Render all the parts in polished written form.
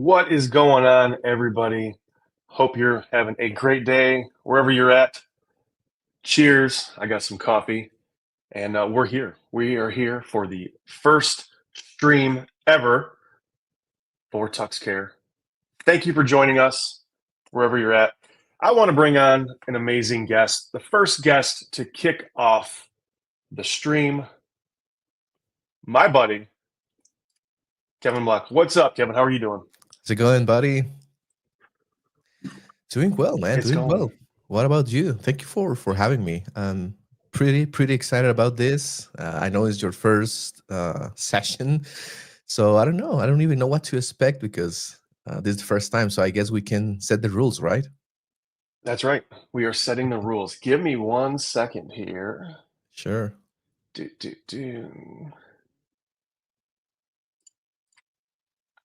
What is going on, everybody? Hope you're having a great day wherever you're at. Cheers. I got some coffee, and we're here. We are here for the first stream ever for TuxCare. Thank you for joining us wherever you're at. I want to bring on an amazing guest, the first guest to kick off the stream, my buddy, Kevin Black. What's up, Kevin? How are you doing? How's it going, buddy? Doing well, man. It's Doing going. well. What about you? Thank you for having me. I'm pretty excited about this. I know it's your first session, so I don't know. I don't even know what to expect because this is the first time. So I guess we can set the rules, right? That's right. We are setting the rules. Give me 1 second here. Sure.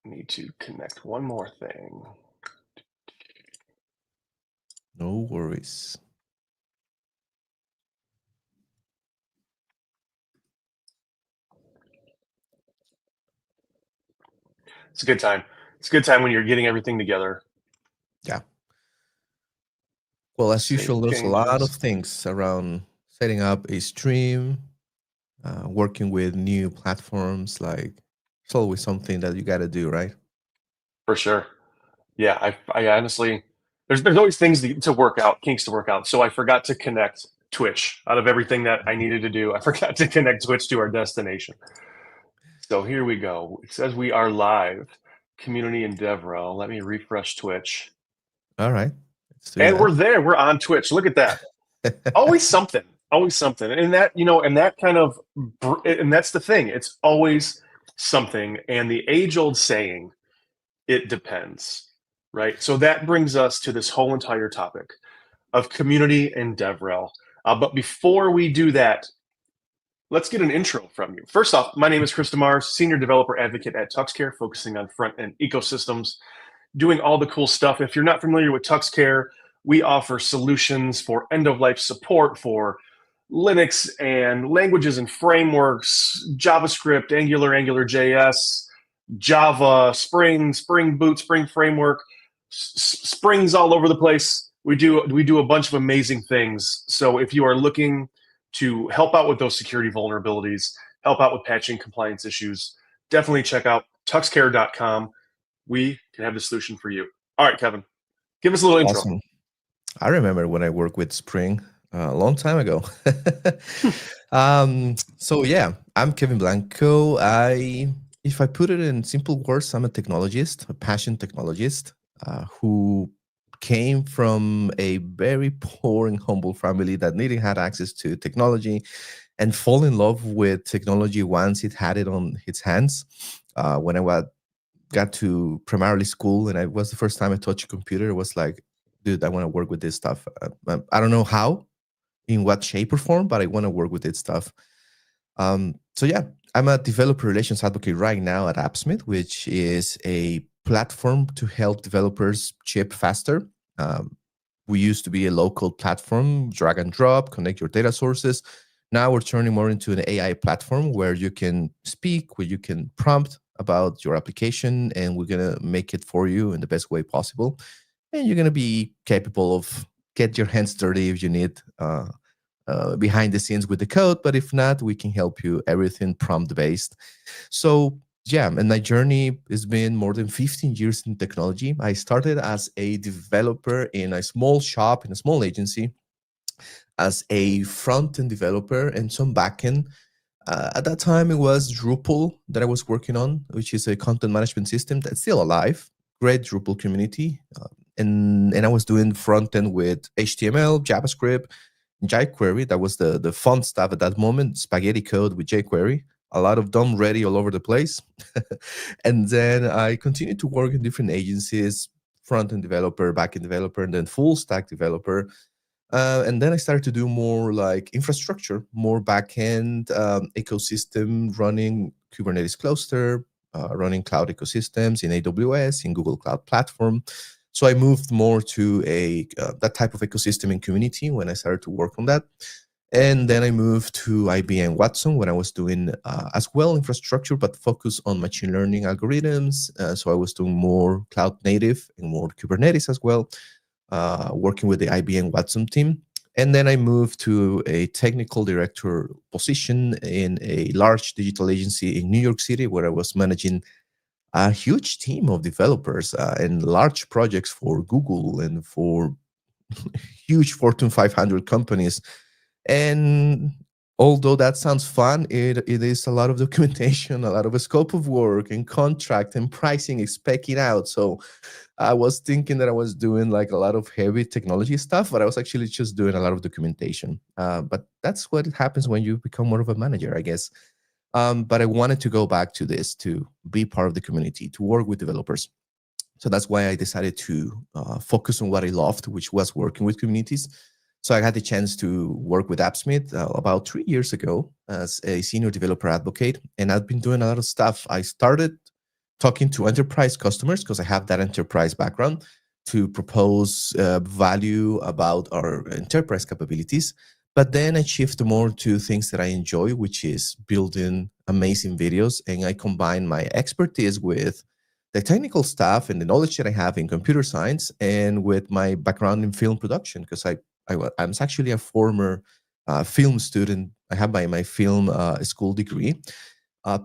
Need to connect one more thing. No worries. It's a good time. It's a good time when you're getting everything together. Yeah. Well, as usual, there's a lot of things around setting up a stream, working with new platforms. Like, it's always something that you got to do, right? For sure. Yeah, I honestly, there's always things to work out, kinks to work out. So I forgot to connect Twitch. Out of everything that I needed to do, I forgot to connect Twitch to our destination. So here we go. It says we are live, Community and DevRel. Let me refresh Twitch. All right. And we're there. We're on Twitch. Look at that. Always something. Always something. And that, and that's the thing. It's always something. And the age-old saying, it depends, right? So that brings us to this whole entire topic of Community and DevRel. But before we do that, let's get an intro from you. First off, my name is Chris DeMars, Senior Developer Advocate at TuxCare, focusing on front-end ecosystems, doing all the cool stuff. If you're not familiar with TuxCare, we offer solutions for end-of-life support for Linux and languages and frameworks, JavaScript, Angular, AngularJS, Java, Spring Boot, Spring Framework, Springs all over the place. We do a bunch of amazing things. So if you are looking to help out with those security vulnerabilities, help out with patching compliance issues, definitely check out tuxcare.com. We can have the solution for you. All right, Kevin, give us a little intro. I remember when I worked with Spring a long time ago. So yeah, I'm Kevin Blanco. If I put it in simple words, I'm a technologist, a passion technologist who came from a very poor and humble family that needed had access to technology and fall in love with technology once it had it on its hands. When I got to primarily school and it was the first time I touched a computer, it was like, dude, I want to work with this stuff. I don't know how, in what shape or form, but I want to work with this stuff. So yeah, I'm a developer relations advocate right now at AppSmith, which is a platform to help developers ship faster. We used to be a local platform, drag and drop, connect your data sources. Now we're turning more into an AI platform where you can speak, where you can prompt about your application, and we're going to make it for you in the best way possible. And you're going to be capable of get your hands dirty if you need behind the scenes with the code. But if not, we can help you everything prompt based. So yeah, and my journey has been more than 15 years in technology. I started as a developer in a small shop, in a small agency, as a front-end developer and some back-end. At that time, it was Drupal that I was working on, which is a content management system that's still alive. Great Drupal community. And I was doing front-end with HTML, JavaScript, jQuery. That was the fun stuff at that moment, spaghetti code with jQuery. A lot of them ready all over the place. And then I continued to work in different agencies, front-end developer, back-end developer, and then full-stack developer. And then I started to do more like infrastructure, more back-end ecosystem, running Kubernetes cluster, running cloud ecosystems in AWS, in Google Cloud Platform. So I moved more to that type of ecosystem and community when I started to work on that. And then I moved to IBM Watson when I was doing as well infrastructure, but focus on machine learning algorithms. So I was doing more cloud native and more Kubernetes as well, working with the IBM Watson team. And then I moved to a technical director position in a large digital agency in New York City, where I was managing a huge team of developers and large projects for Google and for huge Fortune 500 companies. And although that sounds fun, it is a lot of documentation, a lot of a scope of work and contract and pricing is specking out. So I was thinking that I was doing like a lot of heavy technology stuff, but I was actually just doing a lot of documentation. But that's what happens when you become more of a manager, I guess. But I wanted to go back to this, to be part of the community, to work with developers. So that's why I decided to focus on what I loved, which was working with communities. So I had the chance to work with AppSmith about 3 years ago as a senior developer advocate, and I've been doing a lot of stuff. I started talking to enterprise customers because I have that enterprise background to propose value about our enterprise capabilities. But then I shift more to things that I enjoy, which is building amazing videos. And I combine my expertise with the technical stuff and the knowledge that I have in computer science and with my background in film production, because I'm actually a former film student. I have my film school degree.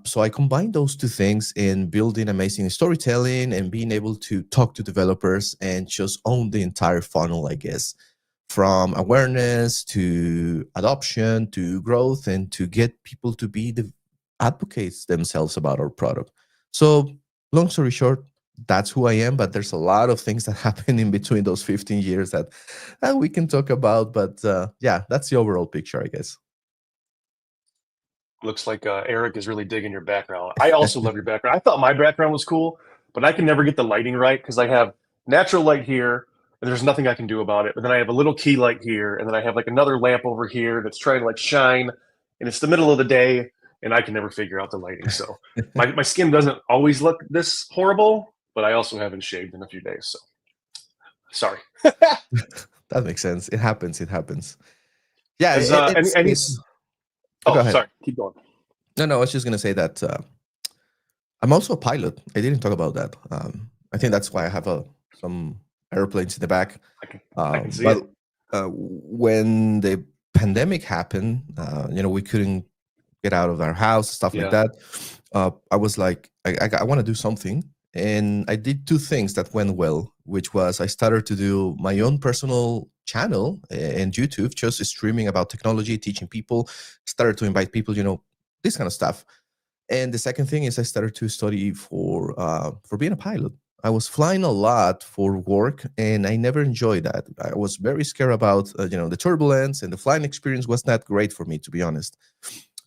So I combine those two things in building amazing storytelling and being able to talk to developers and just own the entire funnel, I guess, from awareness to adoption to growth and to get people to be the advocates themselves about our product. So long story short, that's who I am, but there's a lot of things that happen in between those 15 years that we can talk about. But yeah, that's the overall picture, I guess. Looks like Eric is really digging your background. I also love your background. I thought my background was cool, but I can never get the lighting right because I have natural light here and there's nothing I can do about it. But then I have a little key light here, and then I have like another lamp over here that's trying to like shine, and it's the middle of the day, and I can never figure out the lighting. So my skin doesn't always look this horrible, but I also haven't shaved in a few days. So sorry. That makes sense. It happens. It happens. Yeah, it's Oh, go ahead. sorry. Keep going. No, I was just going to say that I'm also a pilot. I didn't talk about that. I think that's why I have some airplanes in the back. I can see it. When the pandemic happened, we couldn't get out of our house, stuff like that. I was like, I want to do something. And I did two things that went well, which was I started to do my own personal channel and YouTube, just streaming about technology, teaching people, started to invite people, this kind of stuff. And the second thing is I started to study for being a pilot. I was flying a lot for work, and I never enjoyed that. I was very scared about the turbulence, and the flying experience was not great for me, to be honest.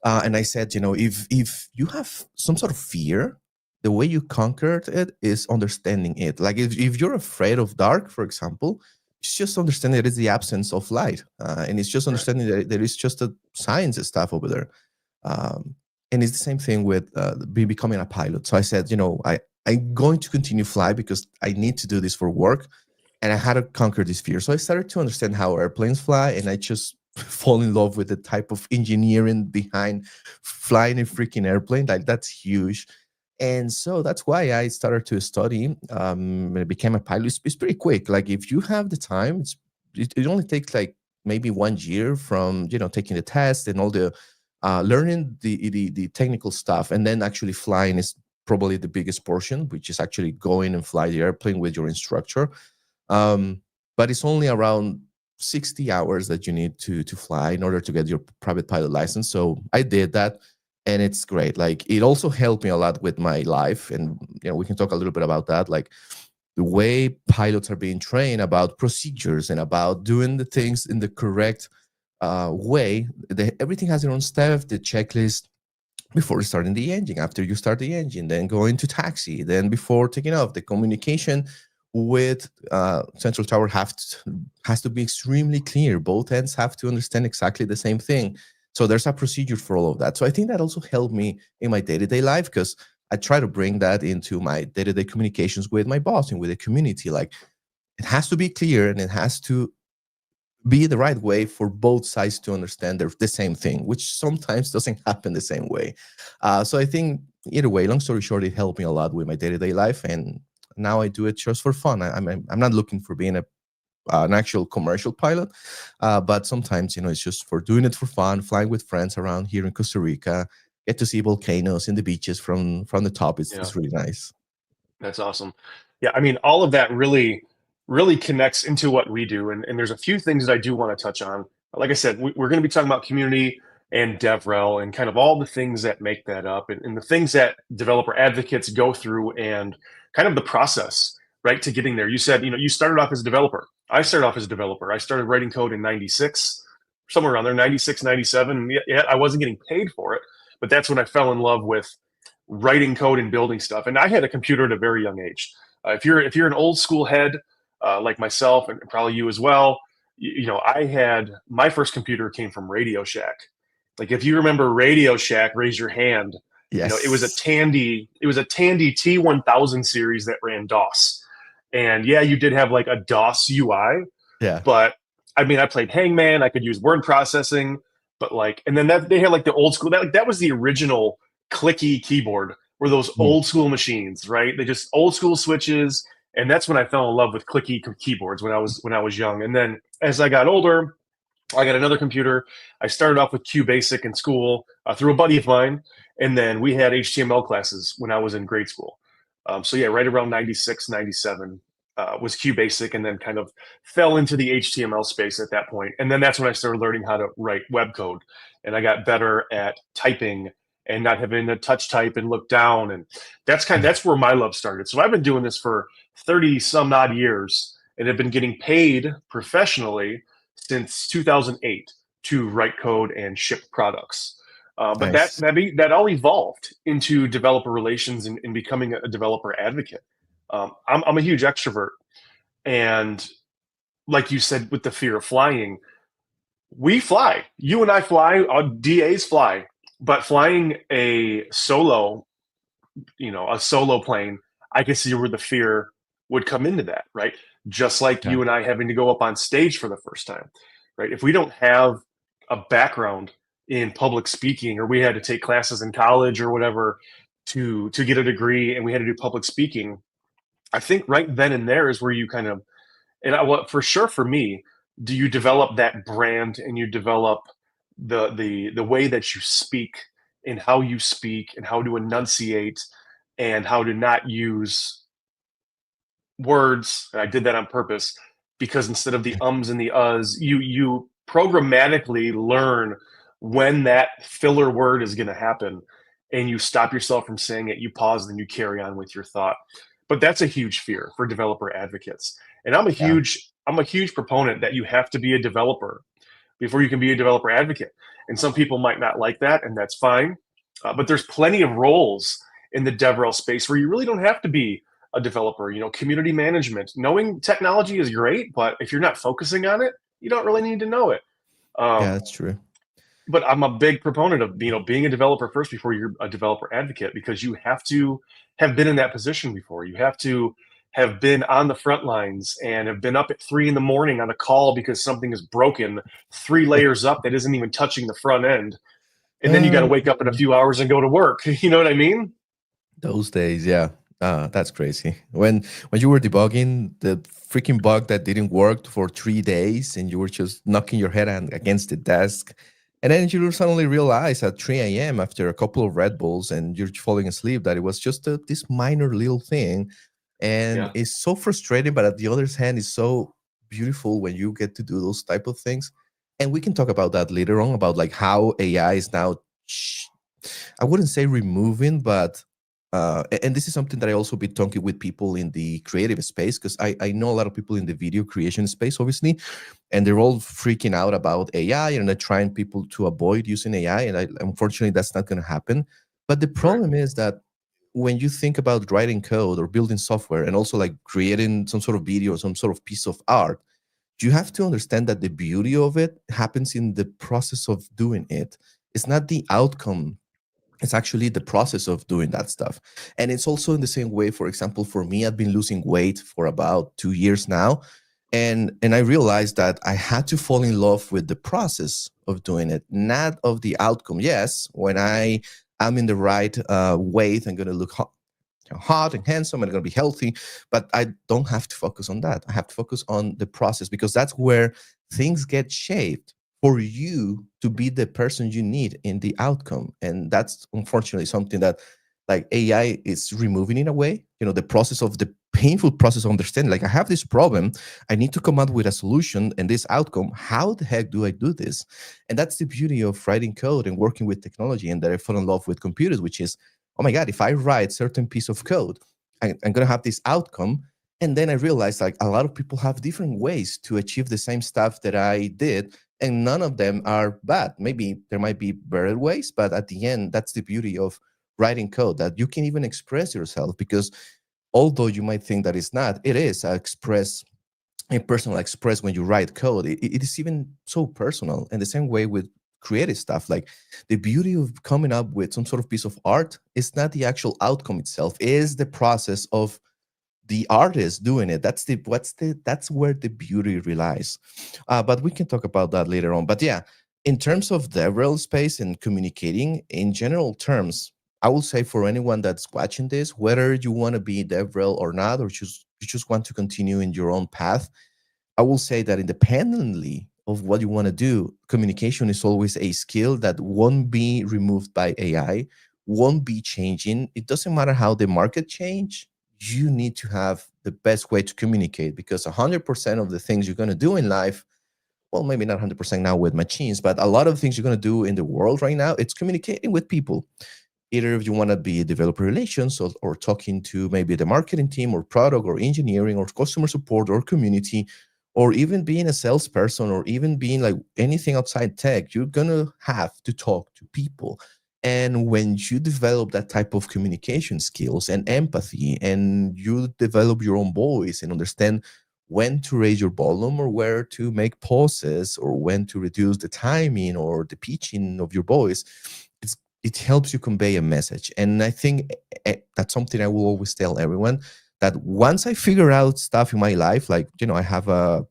And I said, if you have some sort of fear, the way you conquered it is understanding it. Like if you're afraid of dark, for example, it's just understanding that it's the absence of light, and it's just understanding that there is just a science stuff over there. And it's the same thing with becoming a pilot. So I said, I'm going to continue fly because I need to do this for work, and I had to conquer this fear. So I started to understand how airplanes fly, and I just fall in love with the type of engineering behind flying a freaking airplane. Like that's huge. And so that's why I started to study. I became a pilot. It's pretty quick. Like if you have the time, it only takes like maybe 1 year from taking the test and all the learning the technical stuff, and then actually flying is probably the biggest portion, which is actually going and fly the airplane with your instructor. But it's only around 60 hours that you need to fly in order to get your private pilot license. So I did that. And it's great. Like it also helped me a lot with my life. And, we can talk a little bit about that. Like the way pilots are being trained about procedures and about doing the things in the correct way. Everything has their own step, the checklist before starting the engine, after you start the engine, then going to taxi, then before taking off, the communication with Central Tower has to be extremely clear. Both ends have to understand exactly the same thing. So there's a procedure for all of that. So I think that also helped me in my day-to-day life because I try to bring that into my day-to-day communications with my boss and with the community. Like it has to be clear and it has to be the right way for both sides to understand the same thing, which sometimes doesn't happen the same way. So I think either way, long story short, it helped me a lot with my day-to-day life, and now I do it just for fun. I'm not looking for being an actual commercial pilot, but sometimes it's just for doing it for fun, flying with friends around here in Costa Rica, get to see volcanoes and the beaches from the top. Yeah. It's really nice. That's awesome. Yeah, I mean, all of that really connects into what we do, and there's a few things that I do want to touch on. Like I said, we're going to be talking about community and DevRel and kind of all the things that make that up, and the things that developer advocates go through, and kind of the process, right, to getting there. You said, you started off as a developer. I started off as a developer. I started writing code in 96, somewhere around there, 96, 97. And yet I wasn't getting paid for it, but that's when I fell in love with writing code and building stuff. And I had a computer at a very young age. If you're an old school head like myself, and probably you as well, I had my first computer came from Radio Shack. Like if you remember Radio Shack, raise your hand. Yes. It was a Tandy T1000 series that ran DOS. And yeah, you did have like a DOS UI. Yeah. But I mean, I played Hangman. I could use word processing. But and then they had like the old school. That was the original clicky keyboard. Were those old school machines, right? They just old school switches, and that's when I fell in love with clicky keyboards when I was young. And then as I got older, I got another computer. I started off with QBasic in school through a buddy of mine, and then we had HTML classes when I was in grade school. So yeah, right around 96, 97 was QBasic, and then kind of fell into the HTML space at that point. And then that's when I started learning how to write web code, and I got better at typing and not having to touch type and look down. And that's where my love started. So I've been doing this for 30 some odd years and have been getting paid professionally since 2008 to write code and ship products. But Nice. that all evolved into developer relations and becoming a developer advocate. I'm a huge extrovert. And like you said, with the fear of flying, we fly. You and I fly, DAs fly. But flying a solo plane, I can see where the fear would come into that, right? Just like you and I having to go up on stage for the first time, right? If we don't have a background in public speaking, or we had to take classes in college or whatever to get a degree, and we had to do public speaking, I think right then and there is where you kind of, for sure for me, do you develop that brand, and you develop the way that you speak, and how you speak, and how to enunciate, and how to not use words. And I did that on purpose, because instead of the ums and the uhs, you programmatically learn when that filler word is going to happen, and you stop yourself from saying it. You pause, and you carry on with your thought. But that's a huge fear for developer advocates. And I'm a huge proponent that you have to be a developer before you can be a developer advocate. And some people might not like that, and that's fine. But there's plenty of roles in the DevRel space where you really don't have to be a developer. Community management, knowing technology is great, but if you're not focusing on it, you don't really need to know it. Yeah, that's true. But I'm a big proponent of being a developer first before you're a developer advocate, because you have to have been in that position before. You have to have been on the front lines and have been up at 3 a.m. on a call because something is broken 3 layers up that isn't even touching the front end. And then you got to wake up in a few hours and go to work. You know what I mean? Those days, yeah. That's crazy. When you were debugging the freaking bug that didn't work for 3 days, and you were just knocking your head against the desk, and then you suddenly realize at 3 a.m. after a couple of Red Bulls and you're falling asleep that it was just this minor little thing. And it's so frustrating, but at the other hand, it's so beautiful when you get to do those type of things. And we can talk about that later on, about like how AI is now, I wouldn't say removing, but and this is something that I also be talking with people in the creative space, because I know a lot of people in the video creation space, obviously, and they're all freaking out about AI, and they're trying people to avoid using AI. And unfortunately, that's not going to happen. But the problem is that when you think about writing code or building software, and also like creating some sort of video, some sort of piece of art, you have to understand that the beauty of it happens in the process of doing it. It's not the outcome. It's actually the process of doing that stuff. And it's also in the same way, for example, for me, I've been losing weight for about 2 years now. And I realized that I had to fall in love with the process of doing it, not of the outcome. Yes, when I am in the right weight, I'm going to look hot and handsome and going to be healthy, but I don't have to focus on that. I have to focus on the process, because that's where things get shaped for you to be the person you need in the outcome. And that's unfortunately something that like AI is removing in a way, the process of the painful process of understanding. Like, I have this problem, I need to come up with a solution and this outcome. How the heck do I do this? And that's the beauty of writing code and working with technology, and that I fell in love with computers, which is, oh my God, if I write certain piece of code, I'm going to have this outcome. And then I realized like a lot of people have different ways to achieve the same stuff that I did, and none of them are bad. Maybe there might be better ways, but at the end, that's the beauty of writing code, that you can even express yourself, because although you might think that it's not, it is a personal express. When you write code, it is even so personal. And the same way with creative stuff, like the beauty of coming up with some sort of piece of art is not the actual outcome itself, is the process of the artist doing it. That's where the beauty relies. But we can talk about that later on. But yeah, in terms of DevRel space and communicating in general terms, I will say for anyone that's watching this, whether you want to be DevRel or not, or you just want to continue in your own path, I will say that independently of what you want to do, communication is always a skill that won't be removed by AI, won't be changing. It doesn't matter how the market change. You need to have the best way to communicate, because 100% of the things you're going to do in life, well, maybe not 100% now with machines, but a lot of things you're going to do in the world right now, it's communicating with people. Either if you want to be developer relations, or talking to maybe the marketing team or product or engineering or customer support or community, or even being a salesperson, or even being like anything outside tech, you're going to have to talk to people. And when you develop that type of communication skills and empathy, and you develop your own voice and understand when to raise your volume, or where to make pauses, or when to reduce the timing or the pitching of your voice, it helps you convey a message. And I think that's something I will always tell everyone, that once I figure out stuff in my life, like, I have a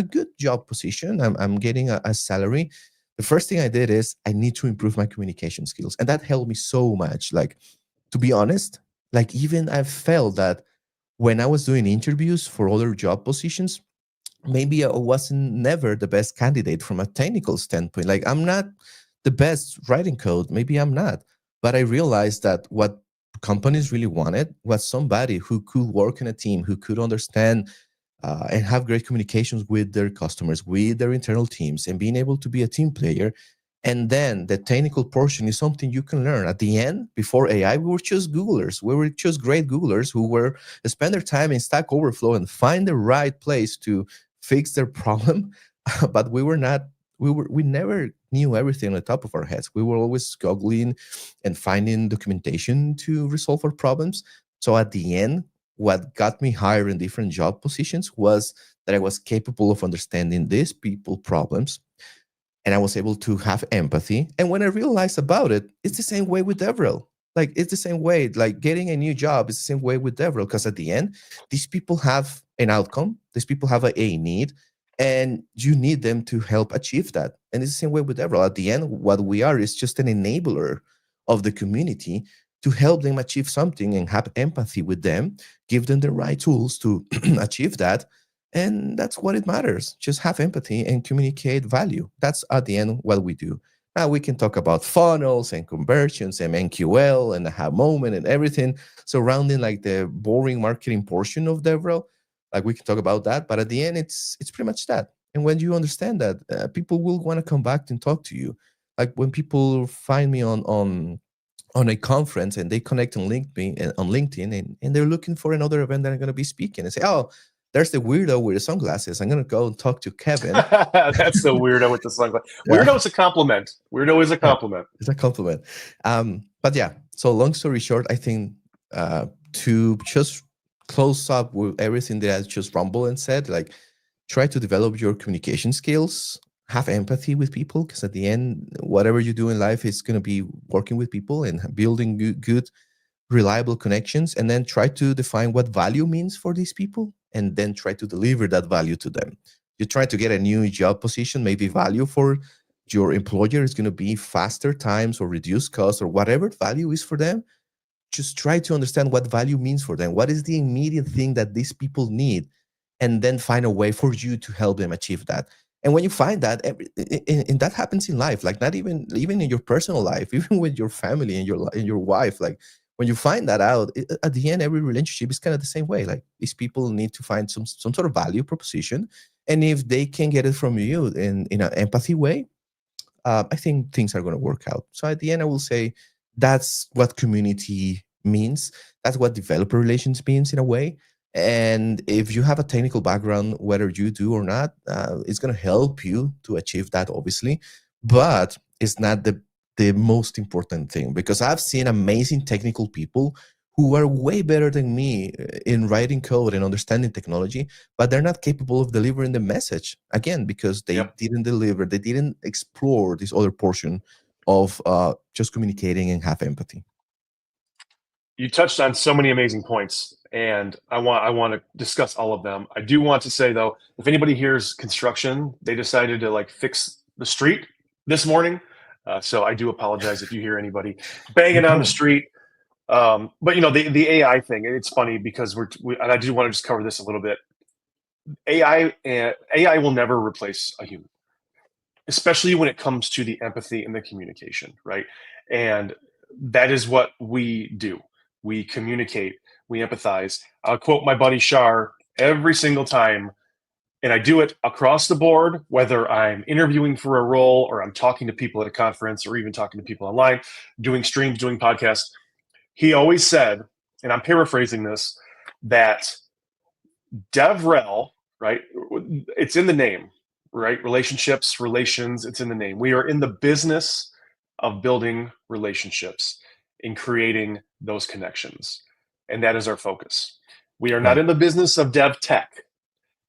good job position, I'm getting a salary. The first thing I did is I need to improve my communication skills. And that helped me so much. Like, to be honest, like, even I've felt that when I was doing interviews for other job positions, maybe I wasn't never the best candidate from a technical standpoint. Like, I'm not the best writing code. Maybe I'm not. But I realized that what companies really wanted was somebody who could work in a team, who could understand and have great communications with their customers, with their internal teams, and being able to be a team player. And then the technical portion is something you can learn. At the end, before AI, we were just Googlers. We were just great Googlers who were spend their time in Stack Overflow and find the right place to fix their problem. But we were not. We never knew everything on the top of our heads. We were always googling and finding documentation to resolve our problems. So at the end, what got me hired in different job positions was that I was capable of understanding these people problems, and I was able to have empathy. And when I realized about it, it's the same way with DevRel. Like, it's the same way, like getting a new job is the same way with DevRel, because at the end, these people have an outcome, these people have a need, and you need them to help achieve that. And it's the same way with DevRel. At the end, what we are is just an enabler of the community to help them achieve something, and have empathy with them, give them the right tools to achieve that. And that's what it matters. Just have empathy and communicate value. That's at the end what we do. Now we can talk about funnels and conversions and MQL and aha moment and everything surrounding like the boring marketing portion of DevRel. Like, we can talk about that, but at the end, it's pretty much that. And when you understand that, people will want to come back and talk to you. Like, when people find me on a conference and they connect on LinkedIn, and they're looking for another event that I'm going to be speaking, and say, oh, there's the weirdo with the sunglasses. I'm going to go and talk to Kevin. That's the weirdo with the sunglasses. Yeah. Weirdo is a compliment. Weirdo is a compliment. Yeah, it's a compliment. But yeah, so long story short, I think to just close up with everything that I just rumbled and said, like, try to develop your communication skills, have empathy with people, because at the end, whatever you do in life is going to be working with people and building good, reliable connections. And then try to define what value means for these people. and then try to deliver that value to them. You try to get a new job position, maybe value for your employer is going to be faster times or reduced costs or whatever value is for them. Just try to understand what value means for them. What is the immediate thing that these people need? And then find a way for you to help them achieve that. And when you find that, and that happens in life, like not even in your personal life, even with your family and your wife, like when you find that out, at the end, every relationship is kind of the same way. Like these people need to find some sort of value proposition, and if they can get it from you in an empathy way, I think things are going to work out. So at the end, I will say that's what community means. That's what developer relations means in a way. And if you have a technical background, whether you do or not, it's going to help you to achieve that, obviously. But it's not the most important thing, because I've seen amazing technical people who are way better than me in writing code and understanding technology, but they're not capable of delivering the message, again, because they didn't deliver, they didn't explore this other portion of just communicating and have empathy. You touched on so many amazing points, and I want to discuss all of them. I do want to say, though, if anybody hears construction, they decided to like fix the street this morning, so I do apologize if you hear anybody banging on the street. But you know, the AI thing, it's funny because and I do want to just cover this a little bit. AI will never replace a human, especially when it comes to the empathy and the communication, right? And that is what we do. We communicate, we empathize. I'll quote my buddy Shar every single time, and I do it across the board, whether I'm interviewing for a role or I'm talking to people at a conference or even talking to people online, doing streams, doing podcasts. He always said, and I'm paraphrasing this, that DevRel, right? It's in the name, right? Relationships, relations, it's in the name. We are in the business of building relationships and creating those connections. And that is our focus. We are not in the business of dev tech,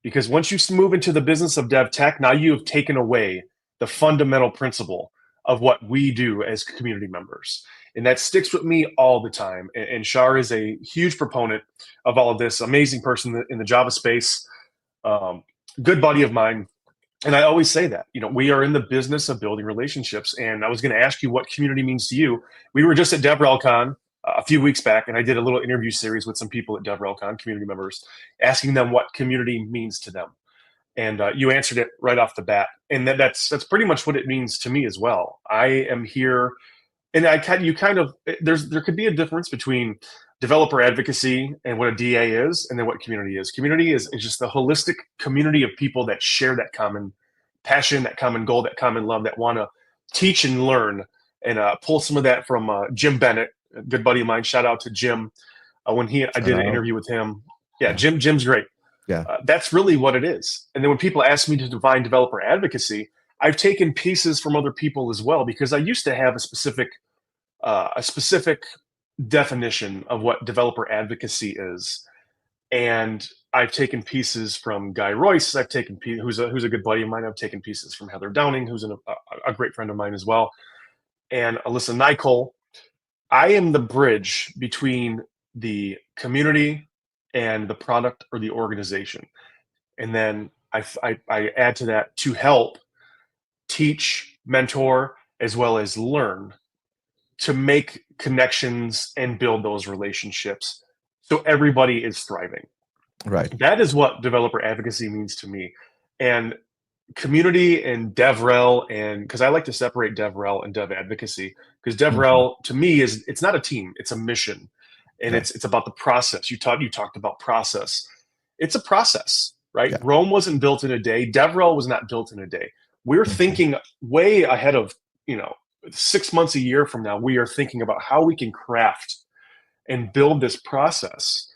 because once you move into the business of dev tech, now you have taken away the fundamental principle of what we do as community members. And that sticks with me all the time. And Shar is a huge proponent of all of this, amazing person in the Java space, good buddy of mine. And I always say that, you know, we are in the business of building relationships. And I was going to ask you what community means to you. We were just at DevRelCon a few weeks back, and I did a little interview series with some people at DevRelCon, community members, asking them what community means to them. And you answered it right off the bat. And that's pretty much what it means to me as well. I am here, and there could be a difference between developer advocacy and what a DA is, and then what community is. Community is just the holistic community of people that share that common passion, that common goal, that common love, that want to teach and learn. And pull some of that from Jim Bennett, a good buddy of mine. Shout out to Jim. I did an interview with him. Yeah, Jim's great. Yeah, that's really what it is. And then when people ask me to define developer advocacy, I've taken pieces from other people as well, because I used to have a specific definition of what developer advocacy is, and I've taken pieces from Guy Royce. I've taken who's a good buddy of mine. I've taken pieces from Heather Downing, who's a great friend of mine as well, and Alyssa Nicol. I am the bridge between the community and the product or the organization, and then I add to that to help teach, mentor, as well as learn to make connections and build those relationships so everybody is thriving. Right. That is what developer advocacy means to me. And community and DevRel, and because I like to separate DevRel and dev advocacy, because DevRel to me it's not a team, it's a mission. And it's about the process. You talked about process. It's a process, right? Yeah. Rome wasn't built in a day. DevRel was not built in a day. We're thinking way ahead of, 6 months, a year from now. We are thinking about how we can craft and build this process,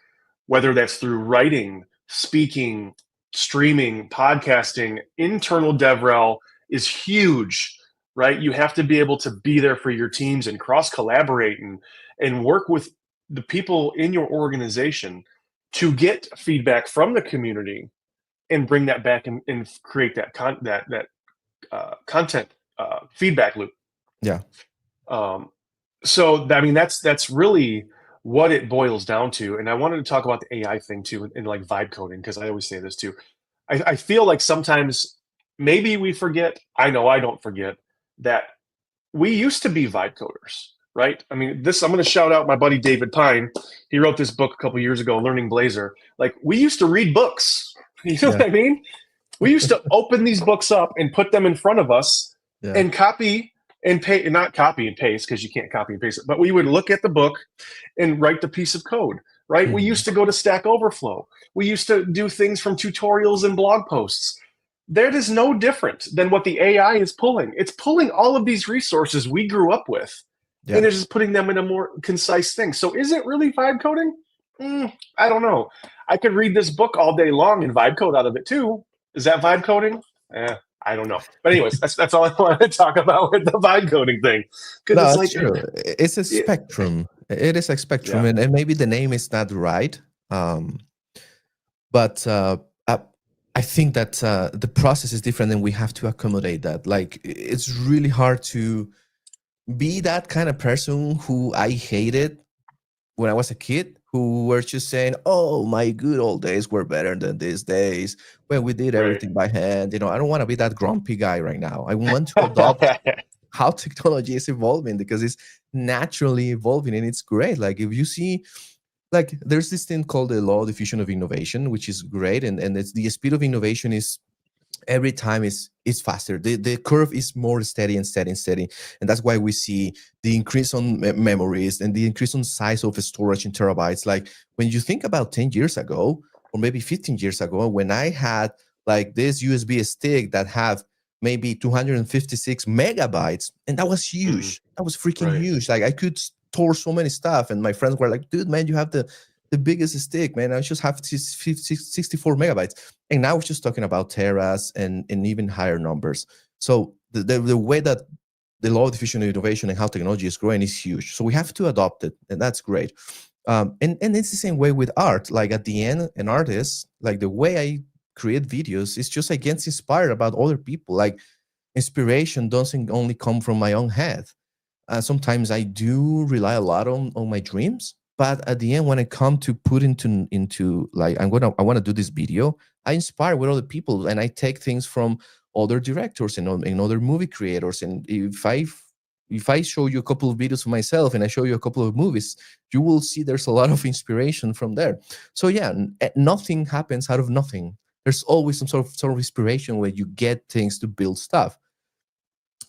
whether that's through writing, speaking, streaming, podcasting. Internal DevRel is huge, right? You have to be able to be there for your teams and cross-collaborate and work with the people in your organization to get feedback from the community and bring that back and create that content feedback loop. Yeah. So I mean that's really what it boils down to. And I wanted to talk about the AI thing too, and like vibe coding, because I always say this too. I feel like sometimes maybe we forget, I know I don't forget, that we used to be vibe coders, right? I mean, I'm going to shout out my buddy David Pine. He wrote this book a couple years ago, Learning Blazor. Like, we used to read books. You know what I mean? We used to open these books up and put them in front of us and copy and paste, not copy and paste because you can't copy and paste it, but we would look at the book and write the piece of code, right? We used to go to Stack Overflow. We used to do things from tutorials and blog posts. That is no different than what the AI is pulling. It's pulling all of these resources we grew up with, and it's just putting them in a more concise thing. So is it really vibe coding? I don't know. I could read this book all day long and vibe code out of it too. Is that vibe coding? I don't know. But anyways, that's all I wanted to talk about with the vibe coding thing. No, it's like, true. It's a spectrum. It is a spectrum, and maybe the name is not right. But I think that the process is different, and we have to accommodate that. Like, it's really hard to be that kind of person who I hated when I was a kid, who were just saying, "Oh, my good old days were better than these days when we did everything by hand." You know, I don't want to be that grumpy guy right now. I want to adopt how technology is evolving, because it's naturally evolving and it's great. Like, if you see, like, there's this thing called the law of diffusion of innovation, which is great, and it's the speed of innovation is every time is faster. The curve is more steady and steady and steady, and that's why we see the increase on memories and the increase on size of storage in terabytes. Like, when you think about 10 years ago or maybe 15 years ago, when I had like this USB stick that had maybe 256 megabytes, and that was huge. That was freaking huge. Like, I could store so many stuff, and my friends were like, "Dude, man, you have the biggest stick, man. I just have 64 megabytes." And now we're just talking about teras and even higher numbers. So the way that the law of diffusion of innovation and how technology is growing is huge. So we have to adopt it, and that's great. And it's the same way with art. Like, at the end, an artist, like, the way I create videos is just I get inspired about other people. Like, inspiration doesn't only come from my own head. Sometimes I do rely a lot on my dreams, but at the end, when I come to put into like, I want to do this video, I inspire with other people, and I take things from other directors and other movie creators. And if I show you a couple of videos of myself and I show you a couple of movies, you will see there's a lot of inspiration from there. So yeah, nothing happens out of nothing. There's always some sort of inspiration where you get things to build stuff.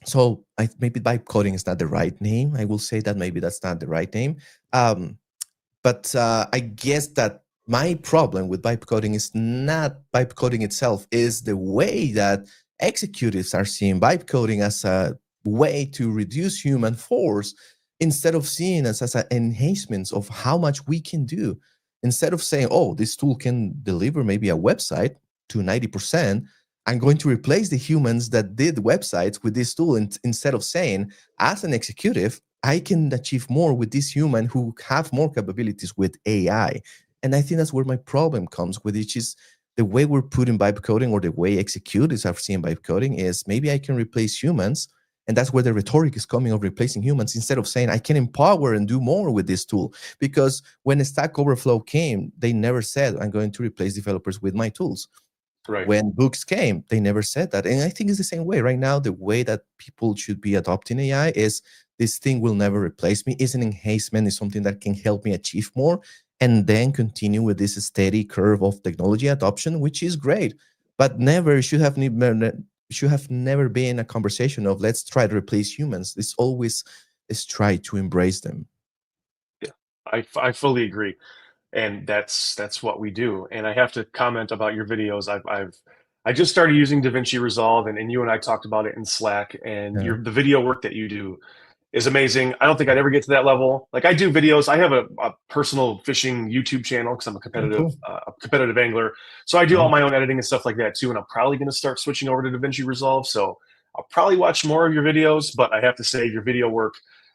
So maybe vibe coding is not the right name. I will say that maybe that's not the right name. But I guess that my problem with vibe coding is not vibe coding itself, is the way that executives are seeing vibe coding as a way to reduce human force, instead of seeing it as an enhancement of how much we can do. Instead of saying, "Oh, this tool can deliver maybe a website to 90%, I'm going to replace the humans that did websites with this tool," instead of saying, as an executive, I can achieve more with this human who have more capabilities with AI. And I think that's where my problem comes with, which is the way we're putting vibe coding, or the way executives are seeing vibe coding, is maybe I can replace humans. And that's where the rhetoric is coming of replacing humans, instead of saying I can empower and do more with this tool. Because when Stack Overflow came, they never said I'm going to replace developers with my tools. When books came, they never said that. And I think it's the same way right now. The way that people should be adopting AI is, this thing will never replace me. It's an enhancement. It's something that can help me achieve more, and then continue with this steady curve of technology adoption, which is great. But never should have never been a conversation of let's try to replace humans. It's always is try to embrace them. Yeah, I fully agree. And that's what we do. And I have to comment about your videos. I just started using DaVinci Resolve, and you and I talked about it in Slack, and the video work that you do is amazing. I don't think I'd ever get to that level. Like, I do videos. I have a personal fishing YouTube channel because I'm a competitive angler. So I do all my own editing and stuff like that too. And I'm probably going to start switching over to DaVinci Resolve. So I'll probably watch more of your videos, but I have to say your video work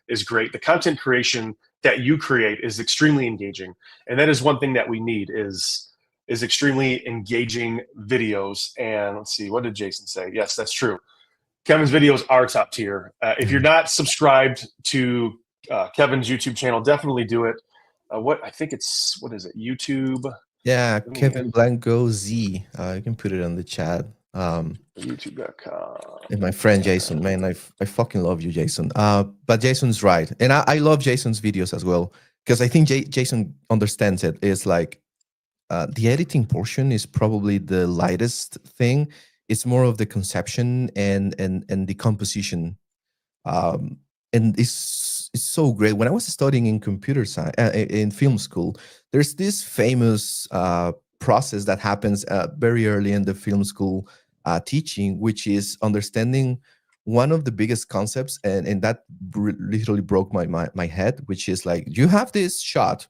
is great. The content creation that you create is extremely engaging. And that is one thing that we need is extremely engaging videos. And let's see, what did Jason say? Yes, that's true. Kevin's videos are top tier. If you're not subscribed to Kevin's YouTube channel, definitely do it. what I think it's, what is it? YouTube. Yeah, Let me Kevin Blanco Z. You can put it on the chat. YouTube.com. And my friend Jason, man, I fucking love you, Jason. But Jason's right, and I love Jason's videos as well because I think Jason understands it. It's like the editing portion is probably the lightest thing. It's more of the conception and the composition, um, and it's so great. When I was studying in computer science in film school, there's this famous process that happens very early in the film school teaching, which is understanding one of the biggest concepts, and that literally broke my head, which is like you have this shot.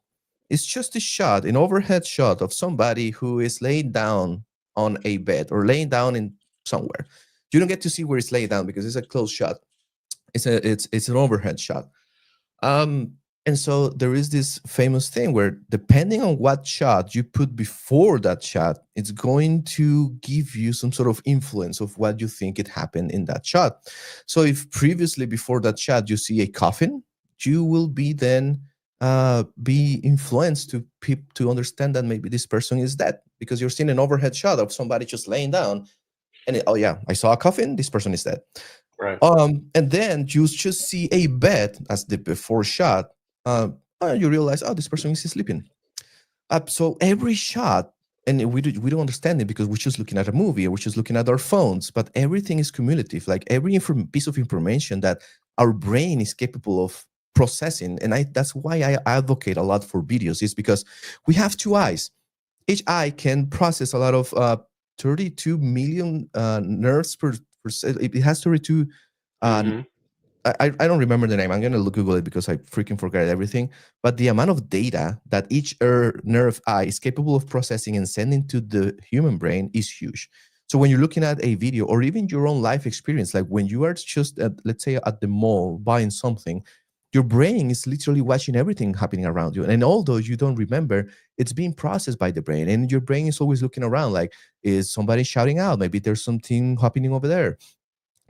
It's just a shot, an overhead shot of somebody who is laying down on a bed or laying down in somewhere. You don't get to see where it's laid down because it's a close shot. It's an overhead shot. Um, and so there is this famous thing where depending on what shot you put before that shot, it's going to give you some sort of influence of what you think it happened in that shot. So if previously before that shot you see a coffin, you will be then be influenced to understand that maybe this person is dead because you're seeing an overhead shot of somebody just laying down, and oh yeah, I saw a coffin. This person is dead. Right. And then you just see a bed as the before shot. And you realize, oh, this person is sleeping. So every shot, and we don't understand it because we're just looking at a movie or we're just looking at our phones, but everything is cumulative. Like every piece of information that our brain is capable of processing. And that's why I advocate a lot for videos, is because we have two eyes. Each eye can process a lot of 32 million nerves per it has 32 Mhm. I don't remember the name. I'm going to Google it because I freaking forgot everything. But the amount of data that each nerve eye is capable of processing and sending to the human brain is huge. So when you're looking at a video or even your own life experience, like when you are just let's say at the mall buying something, your brain is literally watching everything happening around you. And although you don't remember, it's being processed by the brain. And your brain is always looking around like, is somebody shouting out? Maybe there's something happening over there.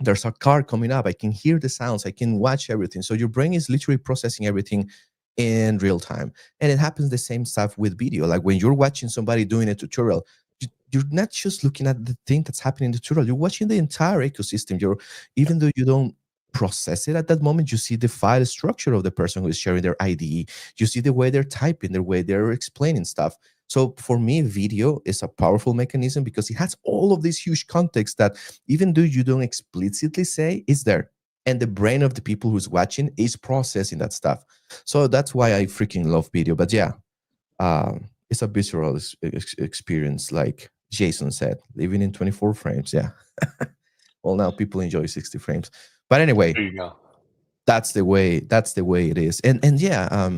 There's a car coming up. I can hear the sounds. I can watch everything. So your brain is literally processing everything in real time. And it happens the same stuff with video. Like when you're watching somebody doing a tutorial, you're not just looking at the thing that's happening in the tutorial. You're watching the entire ecosystem. Even though you don't process it at that moment, you see the file structure of the person who is sharing their IDE. You see the way they're typing, the way they're explaining stuff. So for me, video is a powerful mechanism because it has all of this huge context that even though you don't explicitly say, it's there. And the brain of the people who's watching is processing that stuff. So that's why I freaking love video. But yeah, it's a visceral experience, like Jason said, living in 24 frames. Yeah. Well, now people enjoy 60 frames. But anyway, There you go. that's the way it is. And yeah,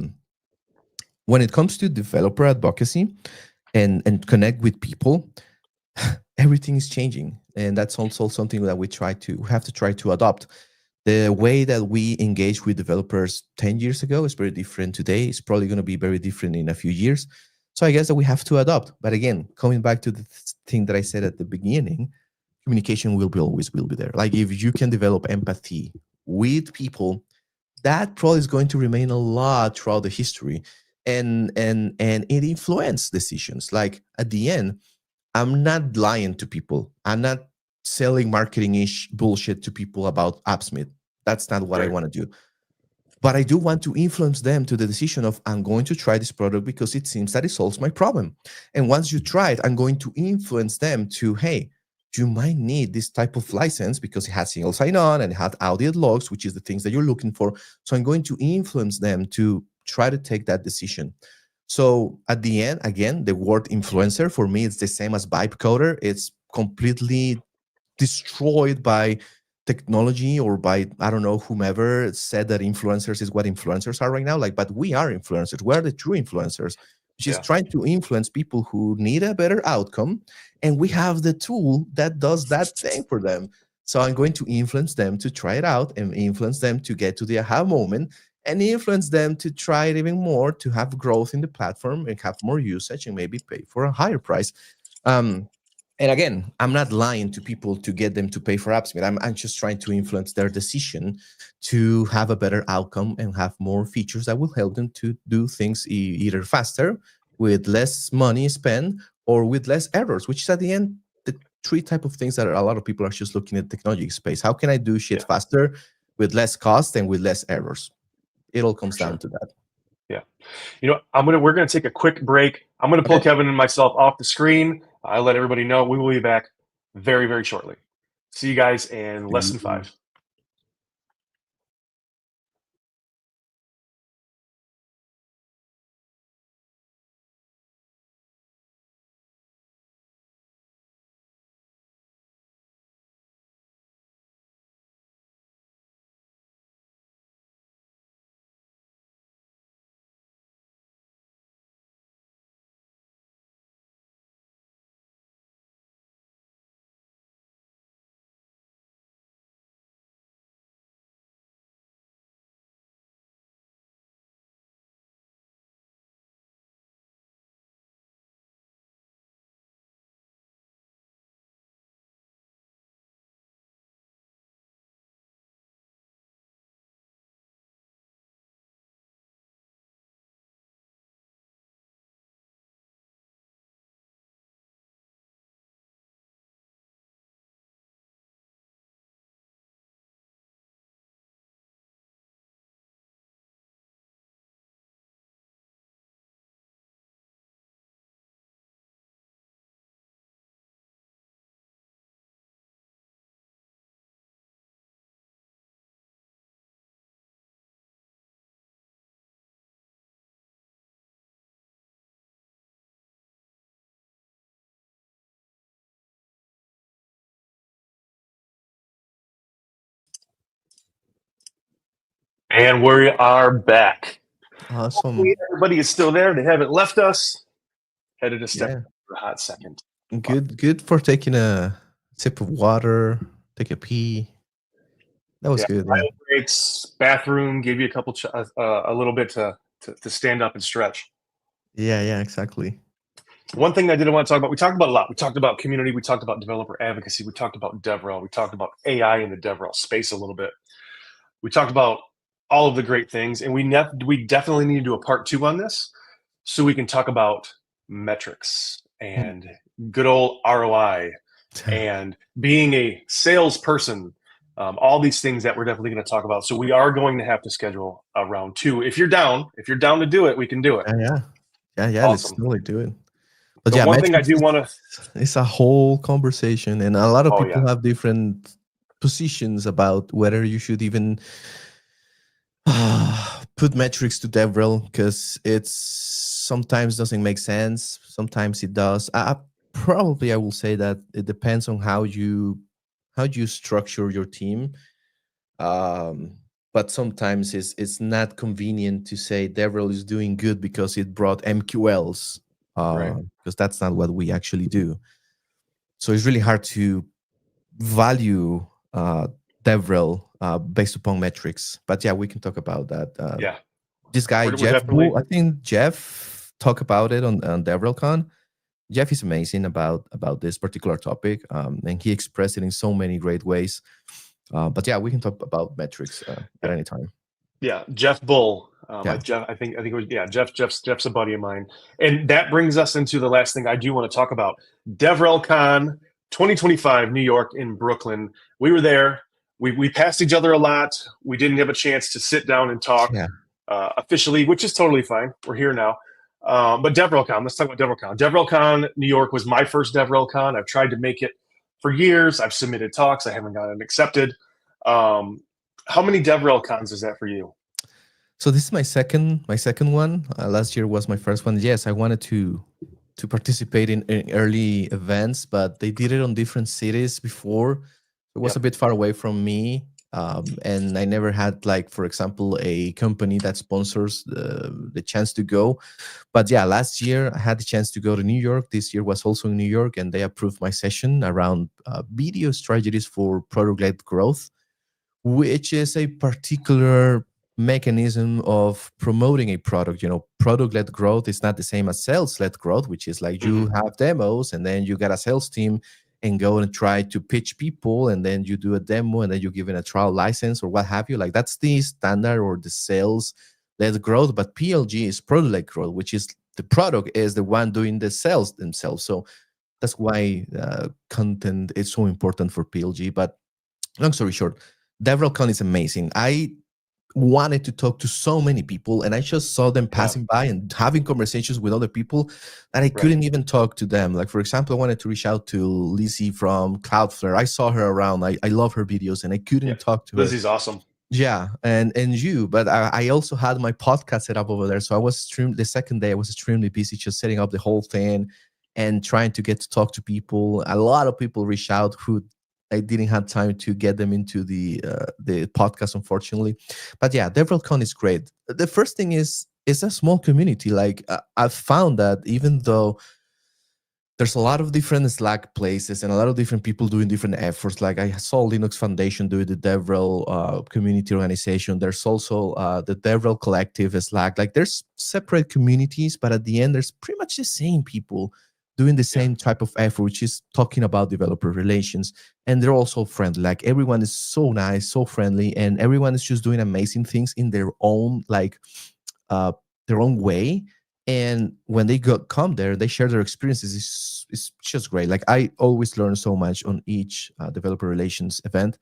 when it comes to developer advocacy and connect with people, everything is changing, and that's also something that we have to try to adopt. The way that we engage with developers 10 years ago is very different today. It's probably going to be very different in a few years. So I guess that we have to adopt. But again, coming back to the thing that I said at the beginning, communication will be there. Like if you can develop empathy with people, that probably is going to remain a lot throughout the history, and it influences decisions. Like at the end, I'm not lying to people. I'm not selling marketing-ish bullshit to people about AppSmith. That's not what I want to do. But I do want to influence them to the decision of, I'm going to try this product because it seems that it solves my problem. And once you try it, I'm going to influence them to, hey, you might need this type of license because it has single sign-on and it has audit logs, which is the things that you're looking for. So I'm going to influence them to try to take that decision. So at the end, again, the word influencer for me, it's the same as vibe coder. It's completely destroyed by technology or by, I don't know, whomever said that influencers is what influencers are right now. Like, but we are influencers. We are the true influencers, which is trying to influence people who need a better outcome. And we have the tool that does that thing for them. So I'm going to influence them to try it out and influence them to get to the aha moment and influence them to try it even more, to have growth in the platform and have more usage and maybe pay for a higher price. And again, I'm not lying to people to get them to pay for AppSmith. I'm just trying to influence their decision to have a better outcome and have more features that will help them to do things either faster, with less money spent, or with less errors, which is at the end the three type of things that a lot of people are just looking at technology space. How can I do shit faster with less cost and with less errors? It all comes down to that. Yeah. We're gonna take a quick break. I'm gonna pull Kevin and myself off the screen. I'll let everybody know we will be back very, very shortly. See you guys in less than 5. And we are back. Awesome. Hopefully everybody is still there. They haven't left us. Headed to step for a hot second. Good for taking a sip of water, take a pee. That was good. Yeah. Breaks, bathroom, gave you a couple, a little bit to stand up and stretch. Yeah, exactly. One thing I didn't want to talk about, we talked about a lot. We talked about community. We talked about developer advocacy. We talked about DevRel. We talked about AI in the DevRel space a little bit. We talked about all of the great things, and we definitely need to do a part 2 on this so we can talk about metrics and good old ROI and being a salesperson. All these things that we're definitely going to talk about. So we are going to have to schedule a round 2. If you're down to do it, we can do it. Yeah. Awesome. Let's totally do it. But one thing I do want to, it's a whole conversation, and a lot of people have different positions about whether you should even put metrics to DevRel, because it's sometimes doesn't make sense, sometimes it does. I will say that it depends on how you structure your team. But sometimes it's not convenient to say DevRel is doing good because it brought MQLs, because that's not what we actually do. So it's really hard to value DevRel based upon metrics. But yeah, we can talk about that. This guy, Jeff, I think Jeff talked about it on DevRelCon. Jeff is amazing about this particular topic, and he expressed it in so many great ways. But yeah, we can talk about metrics at any time. Yeah, Jeff Bull. I think it was Jeff's a buddy of mine, and that brings us into the last thing I do want to talk about. DevRelCon 2025, New York in Brooklyn. We were there. We passed each other a lot. We didn't have a chance to sit down and talk officially, which is totally fine. We're here now. But DevRelCon, let's talk about DevRelCon. DevRelCon New York was my first DevRelCon. I've tried to make it for years. I've submitted talks. I haven't gotten accepted. How many DevRelCons is that for you? So this is my second one. Last year was my first one. Yes, I wanted to participate in early events, but they did it on different cities before. It was a bit far away from me. And I never had, like, for example, a company that sponsors the chance to go. But yeah, last year I had the chance to go to New York. This year was also in New York, and they approved my session around video strategies for product-led growth, which is a particular mechanism of promoting a product. Product-led growth is not the same as sales-led growth, which is like you have demos and then you got a sales team and go and try to pitch people, and then you do a demo and then you give it a trial license or what have you. Like that's the standard or the sales-led growth. But PLG is product-led growth, which is the product is the one doing the sales themselves. So that's why content is so important for PLG. But long story short, DevRelCon is amazing. I wanted to talk to so many people, and I just saw them passing by and having conversations with other people that I couldn't even talk to them. Like, for example, I wanted to reach out to Lizzie from Cloudflare. I saw her around. I love her videos, and I couldn't talk to her. Lizzie's awesome. Yeah, and you, but I also had my podcast set up over there. So I was the second day I was extremely busy just setting up the whole thing and trying to get to talk to people. A lot of people reached out who I didn't have time to get them into the podcast, unfortunately. But yeah, DevRelCon is great. The first thing is it's a small community. Like I've found that even though there's a lot of different Slack places and a lot of different people doing different efforts. Like I saw Linux Foundation doing the DevRel community organization. There's also the DevRel Collective Slack. Like there's separate communities, but at the end, there's pretty much the same people doing the same type of effort, which is talking about developer relations. And they're also friendly. Like everyone is so nice, so friendly, and everyone is just doing amazing things in their own their own way. And when they come there, they share their experiences. It's just great. Like I always learn so much on each developer relations event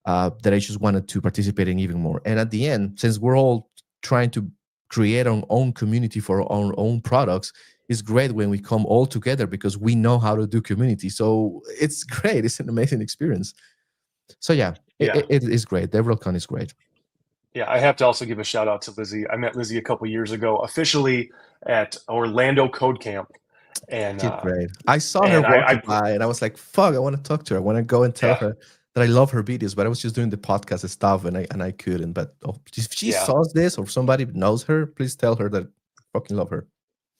that I just wanted to participate in even more. And at the end, since we're all trying to create our own community for our own products, it's great when we come all together because we know how to do community. So it's great. It's an amazing experience. So it is great. DevRelCon is great. Yeah, I have to also give a shout out to Lizzie. I met Lizzie a couple years ago, officially at Orlando Code Camp, and great. I saw her walking by, and I was like, "Fuck, I want to talk to her. I want to go and tell her that I love her videos." But I was just doing the podcast and stuff, and I couldn't. But if she saw this or somebody knows her, please tell her that I fucking love her.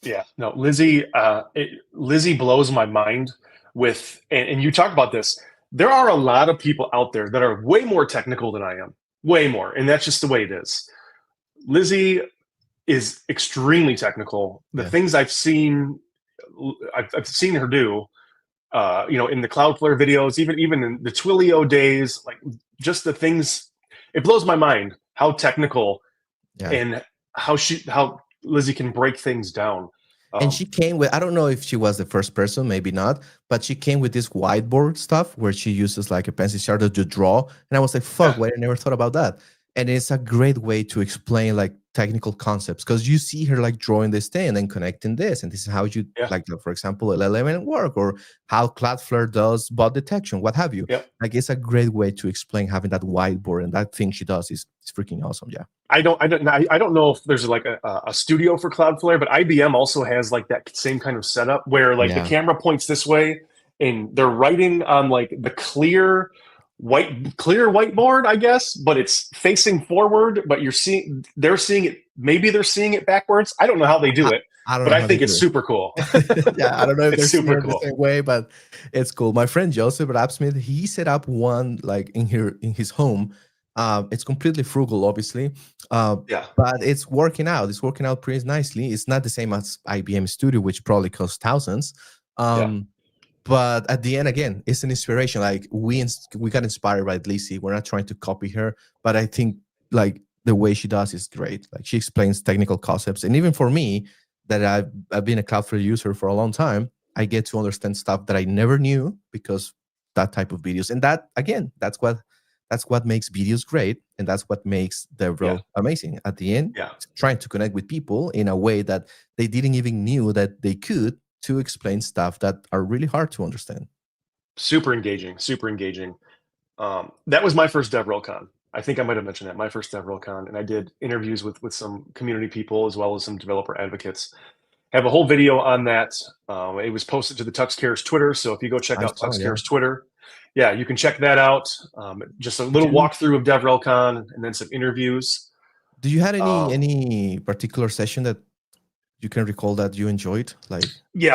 Yeah, no, Lizzie. Lizzie blows my mind with, and you talk about this. There are a lot of people out there that are way more technical than I am. Way more, and that's just the way it is. Lizzie is extremely technical. The things I've seen her do, in the Cloudflare videos, even in the Twilio days, like just the things. It blows my mind how technical and how Lizzie can break things down. And she came with, I don't know if she was the first person, maybe not, but she came with this whiteboard stuff where she uses like a pencil starter to draw. And I was like, fuck, why I never thought about that. And it's a great way to explain like technical concepts because you see her like drawing this thing and then connecting this. And this is how you like, for example, LLM work or how Cloudflare does bot detection, what have you. Like it's a great way to explain having that whiteboard, and that thing she does is freaking awesome. Yeah. I don't know if there's like a studio for Cloudflare, but IBM also has like that same kind of setup where like the camera points this way and they're writing on like the clear whiteboard, I guess, but it's facing forward, but they're seeing it. Maybe they're seeing it backwards. I don't know how they do it, but I think it's super cool. Yeah, I don't know if they're super cool the same way, but it's cool. My friend Joseph Rapsmith, he set up one like in his home. It's completely frugal, obviously, but it's working out. It's working out pretty nicely. It's not the same as IBM Studio, which probably costs thousands. But at the end, again, it's an inspiration. Like we got inspired by Lizzie. We're not trying to copy her, but I think like the way she does is great. Like she explains technical concepts, and even for me, that I've been a Cloudflare user for a long time, I get to understand stuff that I never knew because that type of videos. And that again, that's what makes videos great, and that's what makes DevRel amazing. At the end, trying to connect with people in a way that they didn't even knew that they could, to explain stuff that are really hard to understand. Super engaging. That was my first DevRelCon. I think I might have mentioned that, my first DevRelCon, and I did interviews with some community people as well as some developer advocates. I have a whole video on that. It was posted to the Tux Cares Twitter, so if you go check out Tux Cares Twitter, you can check that out. Just a little walkthrough of DevRelCon and then some interviews. Do you have any particular session that you can recall that you enjoyed? Like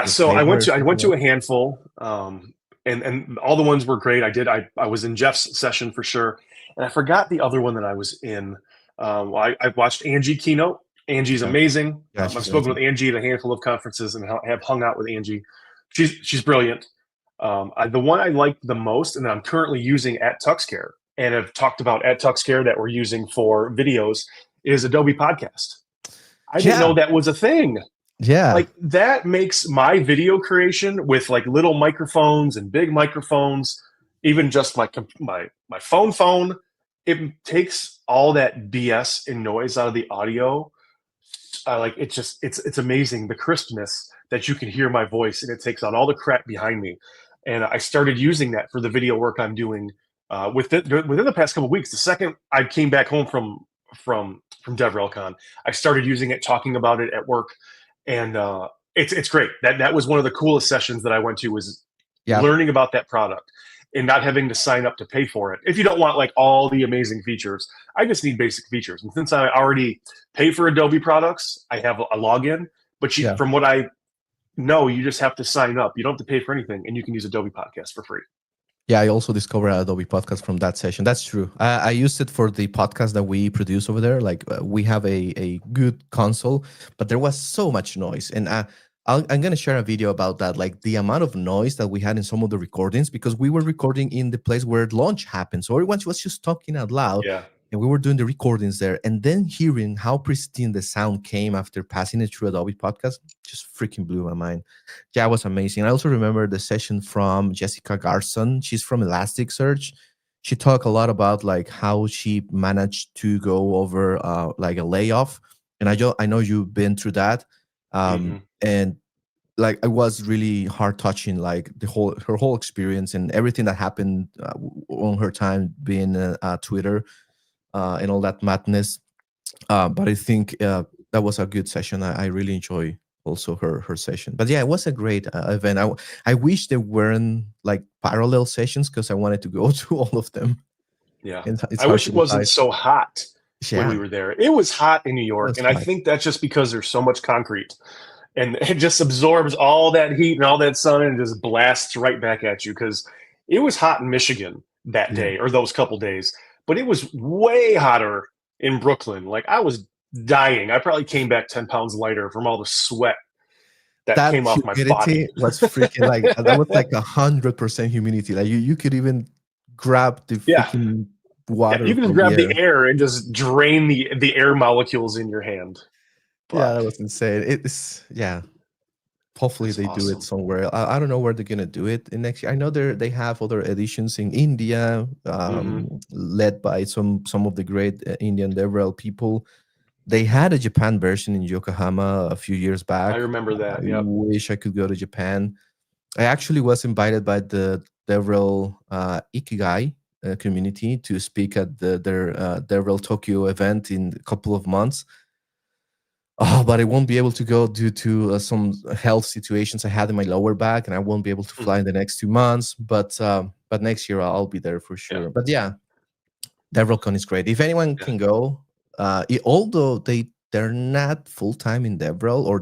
so I went to a handful, and all the ones were great. I was in Jeff's session for sure, and I forgot the other one that I was in. I've watched Angie keynote. Angie's amazing. Yeah, I've she's spoken amazing. with Angie at a handful of conferences and have hung out with Angie. She's brilliant. The one I like the most, and that I'm currently using at TuxCare, and have talked about at TuxCare that we're using for videos, is Adobe Podcast. I didn't Yeah, know that was a thing. yeah. Like that makes my video creation with like little microphones and big microphones, even just my phone. It takes all that BS and noise out of the audio. Like it's amazing the crispness that you can hear my voice, and it takes out all the crap behind me. And I started using that for the video work I'm doing within the past couple of weeks. The second I came back home from DevRelCon, I started using it, talking about it at work, and it's great. That was one of the coolest sessions that I went to, was Yeah. learning about that product and not having to sign up to pay for it. If you don't want like all the amazing features, I just need basic features. And since I already pay for Adobe products, I have a login. But Yeah. from what I know, you just have to sign up. You don't have to pay for anything, and you can use Adobe Podcast for free. Yeah, I also discovered Adobe Podcast from that session. That's true. I used it for the podcast that we produce over there. Like we have a good console, but there was so much noise. And I'm going to share a video about that, like the amount of noise that we had in some of the recordings, because we were recording in the place where launch happened. So everyone was just talking out loud. Yeah. And we were doing the recordings there. And then hearing how pristine the sound came after passing it through Adobe Podcast just freaking blew my mind. Yeah, it was amazing. I also remember the session from Jessica Garson. She's from Elasticsearch. She talked a lot about like how she managed to go over like a layoff. And I know you've been through that. And like it was really heart touching, like her whole experience and everything that happened on her time being Twitter and all that madness. But I think that was a good session. I really enjoy also her session. But yeah, it was a great event. I wish there weren't like parallel sessions because I wanted to go to all of them. Yeah. It's I hard wish to it wasn't decide. so hot when we Yeah, were there. It was hot in New York, that's and I fine. think that's just because there's so much concrete. And it just absorbs all that heat and all that sun and just blasts right back at you, because it was hot in Michigan that Yeah. day or those couple days, but it was way hotter in Brooklyn. Like I was dying. I probably came back 10 pounds lighter from all the sweat that That came off my body. humidity was freaking like that was like 100% humidity. Like you could even grab the Yeah. freaking Yeah, water you can just from the grab air. the air and just drain the air molecules in your hand. Yeah, But that was insane. It's yeah. Hopefully it's they do it awesome. somewhere. I don't know where they're gonna do it in next year. I know they have other editions in India, led by some of the great Indian DevRel people. They had a Japan version in Yokohama a few years I back. remember I that. Yep. wish I could go to Japan. I actually was invited by the DevRel Ikigai community to speak at their DevRel Tokyo event in a couple of months. Oh, but I won't be able to go due to some health situations I had in my lower back, and I won't be able to fly in the next 2 months. But next year I'll be there for sure. Yeah. But yeah, DevRelCon is great. If anyone Yeah. can go, although they're not full time in DevRel, or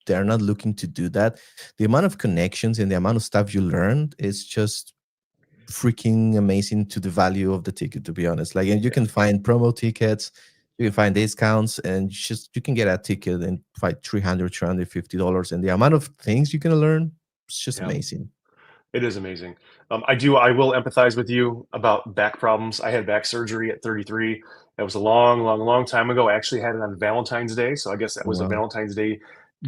they're not looking to do that, the amount of connections and the amount of stuff you learn is just freaking amazing to the value of the ticket, to be honest. Like, and you can find promo tickets, you can find discounts, and you can get a ticket and find $350, and the amount of things you can learn, it's just amazing. It is amazing. I will empathize with you about back problems. I had back surgery at 33. That was a long time ago. I actually had it on Valentine's Day, so I guess that was a Wow. Valentine's Day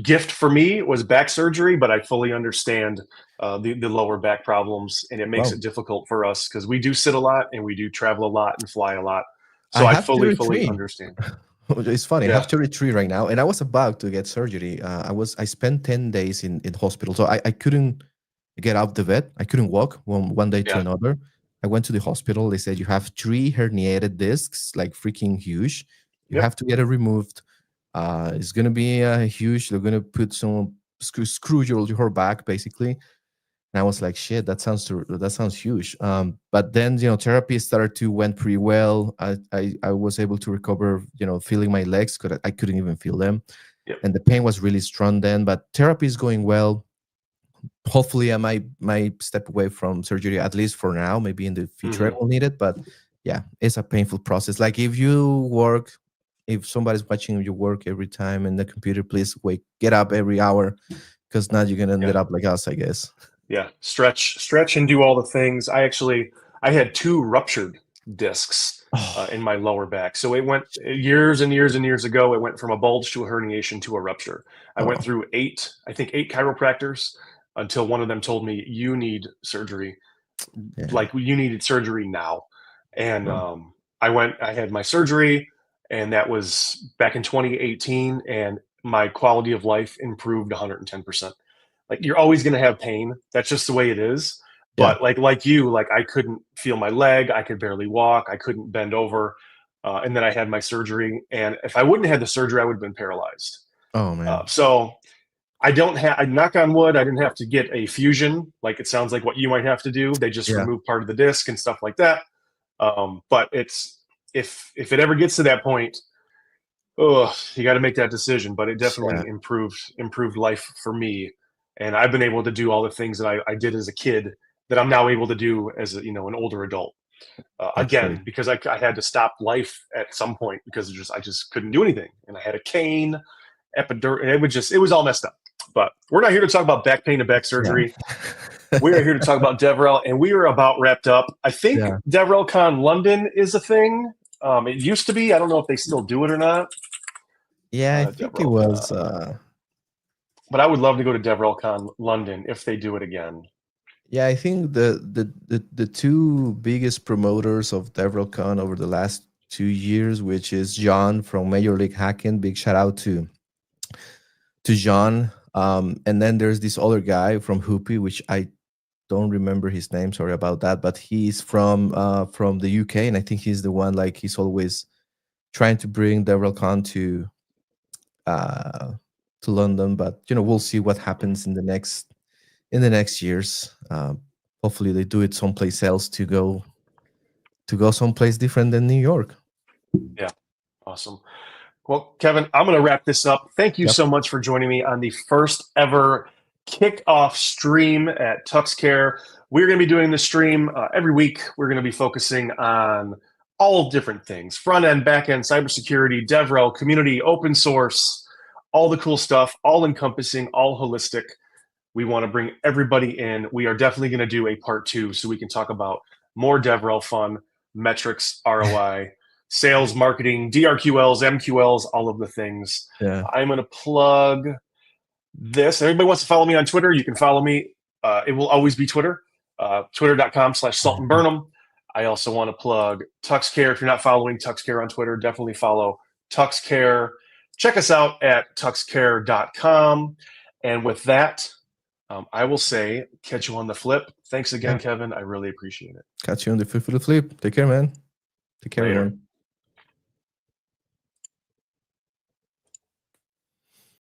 gift for me, was back surgery. But I fully understand the lower back problems, and it makes Wow. it difficult for us because we do sit a lot and we do travel a lot and fly a lot. I So I have fully 33. understand. It's funny. I Yeah. have 33 right now, and I was about to get surgery. I spent 10 days in hospital, so I couldn't get out of the bed. I couldn't walk one day to Yeah. another. I went to the hospital. They said you have 3 herniated discs, like freaking huge. You Yep. have to get it removed. It's gonna be huge. They're gonna put some screw your back basically. And I was like, shit, that sounds huge. But then therapy started to went pretty well. I was able to recover, feeling my legs because I couldn't even feel them, Yep. and the pain was really strong then. But therapy is going well. Hopefully I might step away from surgery, at least for now. Maybe in the future I will need it, but yeah, it's a painful process. Like if you work if somebody's watching your work every time in the computer, please get up every hour, because now you're gonna end up like us, I guess. Yeah, stretch and do all the things. I had 2 ruptured discs in my lower back. So it went years and years and years ago. It went from a bulge to a herniation to a rupture. I went through 8 chiropractors until one of them told me, you need surgery. Like, you needed surgery now. And I had my surgery, and that was back in 2018, and my quality of life improved 110%. Like, you're always going to have pain. That's just the way it is. But like you, like, I couldn't feel my leg. I could barely walk. I couldn't bend over. And then I had my surgery. And if I wouldn't have had the surgery, I would have been paralyzed. Oh, man. So I knock on wood, I didn't have to get a fusion. Like, it sounds like what you might have to do. They just remove part of the disc and stuff like that. But if it ever gets to that point, you got to make that decision. But it definitely improved life for me. And I've been able to do all the things that I did as a kid that I'm now able to do as an older adult. Again, because I had to stop life at some point because I just couldn't do anything, and I had a cane, epidural, and it was all messed up. But we're not here to talk about back pain and back surgery. We are here to talk about DevRel, and we are about wrapped up. I think DevRelCon London is a thing. It used to be. I don't know if they still do it or not. Yeah, I think it was. But I would love to go to DevRelCon London if they do it again. Yeah, I think the 2 biggest promoters of DevRelCon over the last 2 years, which is John from Major League Hacking. Big shout out to John. And then there's this other guy from Hoopy, which I don't remember his name. Sorry about that. But he's from the UK, and I think he's the one, like, he's always trying to bring DevRelCon to London. But we'll see what happens in the next years. Hopefully they do it someplace else to go someplace different than New York. Yeah, awesome. Well, Kevin, I'm going to wrap this up. Thank you so much for joining me on the first ever kickoff stream at TuxCare. We're going to be doing this stream every week. We're going to be focusing on all different things: front end, back end, cybersecurity, DevRel, community, open source, all the cool stuff, all encompassing, all holistic. We want to bring everybody in. We are definitely going to do a part 2 so we can talk about more DevRel fun, metrics, ROI, sales, marketing, DRQLs, MQLs, all of the things. I'm going to plug this. Everybody wants to follow me on Twitter. You can follow me. It will always be Twitter, twitter.com/saltandburnham. I also want to plug TuxCare. If you're not following TuxCare on Twitter, definitely follow TuxCare. Check us out at tuxcare.com. And with that, I will say, catch you on the flip. Thanks again, Kevin. I really appreciate it. Catch you on the flip. Take care, man. Take care, everyone.